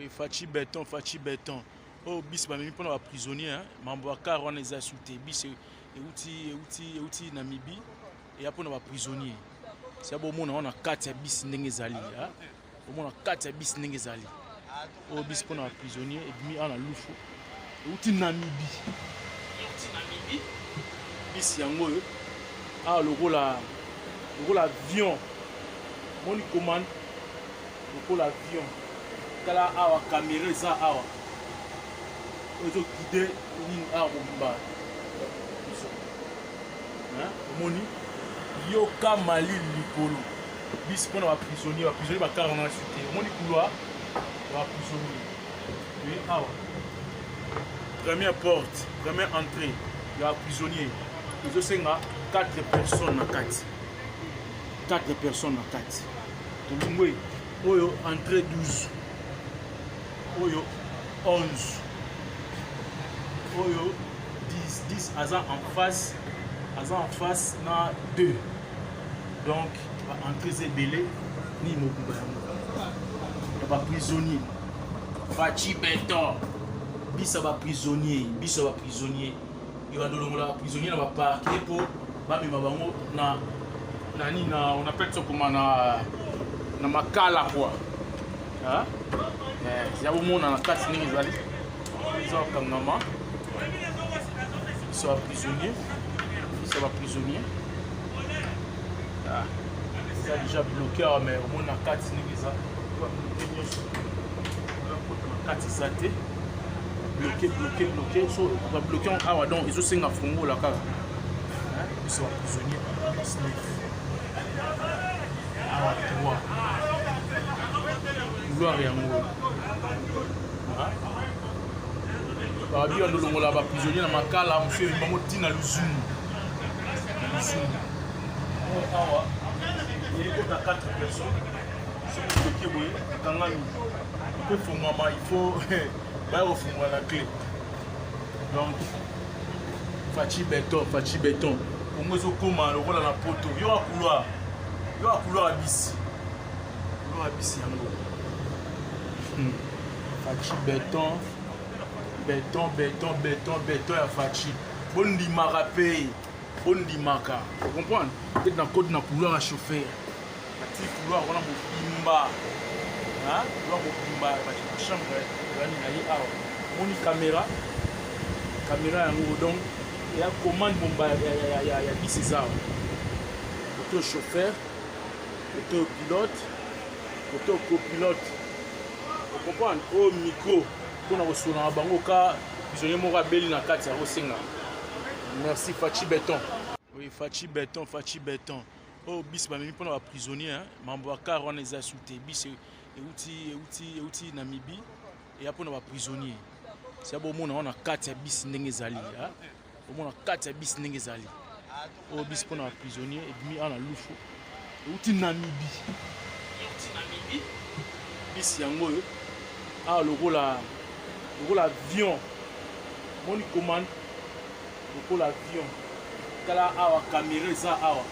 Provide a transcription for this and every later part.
Oui, Fachi béton. Oh, bis ba mimi pona ba prisonnier, mambo car on les a insultés. Bis outi Namibie et après on ba prisonnier. C'est bon mon on a 4 bis ndenge zali, hein. On a 4 bis ndenge zali. Oh, bis pona ba prisonnier et mi on a loufu. Outi Namibie. Bis yango ah le rôle avion. Mon commande le rôle avion. Kala awa caméra ça awa. Ozo guider ligne awa bomba. Hein? Moni yoka mali likolo. Bis pona ba prisonnier ba car on a chuté. Moni couloir ba prisonnier. Oui awa. Première porte, première entrée, il y a un prisonnier. Ils ont 4 personnes à 4. 4 personnes à 4. Donc, oui, entrée 12. Oui, 11. Oui, 10. Azan en face, il y a 2. Donc, entrée c'est belé, ni Mokuba. Il y a un prisonnier. Fachi béton. Bisa ba prisonnier. Il va donner la prisonnier dans parquet pour ba mi mabango na on appelle ça comment na makala quoi. Hein? Il y a au monde dans la casse ni zali. Ils ont comme maman. Ils sont prisonniers. Ah. Ça déjà bloqué mais au monde na casse ni ça. Bloqué. So, on va bloquer en awa donc ils ont 5 fongo là car. Ils sont prisonniers. Awa 3. Gloire ya ngo. Ba bi on dolongo là ba prisonnier na makala monsieur bango tina luzumu. Awa. Il y a 4 personnes. C'est bloqué boye kangami. Il faut maman, il faut bah au fond la clé. Donc Fachi béton. Pour moi zo koma le rôle na poto. Yo a couloir à bis. Couloir à bis yango. Fachi béton ya Fachi. Bon di marapé. Bon di maka. Vous comprenez? Peut-être dans code na couloir à chauffeur. Petit couloir on a bimba. Hein? Couloir ba chambre. On caméra donc il y a commande bomba il y a 10 heures auto chauffeur auto pilote auto copilote vous comprenez au micro pour nous na bango ka prisonnier mo rabeli na kati ya osenga. Merci Fachi béton. Oui Fachi béton. Oh bis ba mimi pona ba prisonnier hein mambo car on les a insultés bis outi Namibie et après on va prisonnier. C'est bon on a 4 bis ndenge zali hein. On a 4 bis ndenge zali. Oh bis pour un prisonnier et puis on a loufu. Outi Namibie. Bis yango ah le rôle avion. Mon commande le rôle avion. Kala awa caméra ça awa.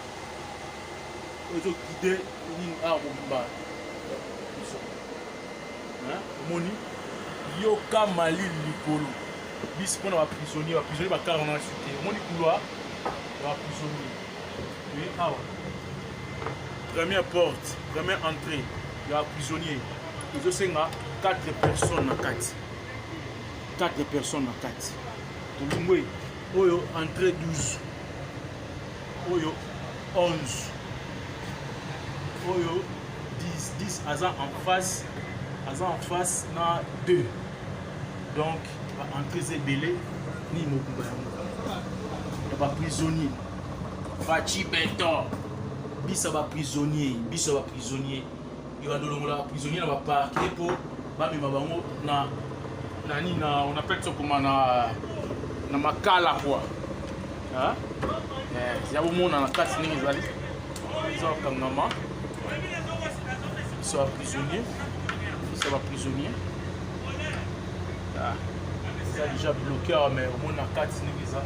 Ozo guider ligne awa bomba. Hein? Moni yoka mali likolo. Bis pona ba prisonnier ba car on a chuté. Moni couloir ba prisonnier. Oui awa. Première porte, première entrée, il y a un prisonnier. Ils ont 4 personnes à 4. 4 personnes à 4. Donc oui, oyo entrée 12. Oyo 11. Oyo 10 Azan en face, il y a 2. Donc, entrée c'est belé, ni Mokuba. Il y a un prisonnier. Fachi béton. Bisa ba prisonnier. Il va donner la prisonnier dans parquet pour ba mi mabango na on appelle ça comment na makala quoi. Hein? Il y a au monde dans la casse ni zali. Ils ont comme maman. Ils sont prisonniers. Ah. Ça déjà bloqué mais au moins na 4 ni ça.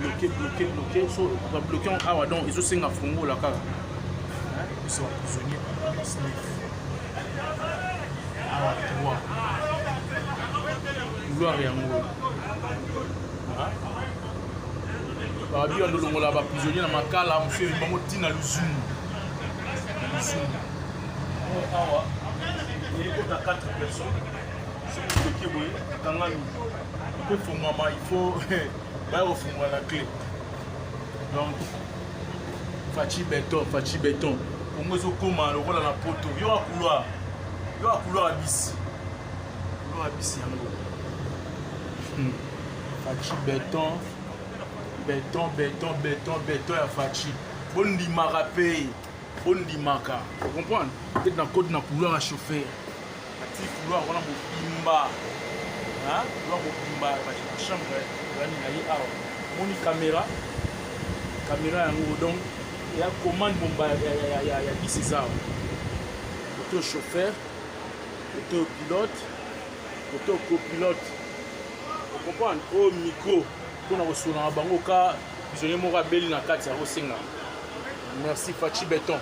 Bloqué. So, on va bloquer en awa donc ils ont 5 fongo là car. biso ba prisonnier 19 awa 3 gloire yango babi ondolongola ba prisonnier na makala mosusu bango tina luzumu awa elikota 4 personnes soki boye kangami po efungwama il faut baya kofungwa na clé donc faci béton kongo ezokóma lokola na poto yo akouloir ya bisi yango faci béton ya faci bondimaka mpe bondimaka ocomprendre peut-être na code na couloir ya chauffeur ati couloir wana mobimba chambre yani na ye awa moni caméra yango donc ya commande bomba ya bisi eza awa koto chauffeur koto pilote koto copilote ocomprendre oyo micro mpona kosolanga bango ka prisonnier moko abeli na kati ya kosenga merci faci béton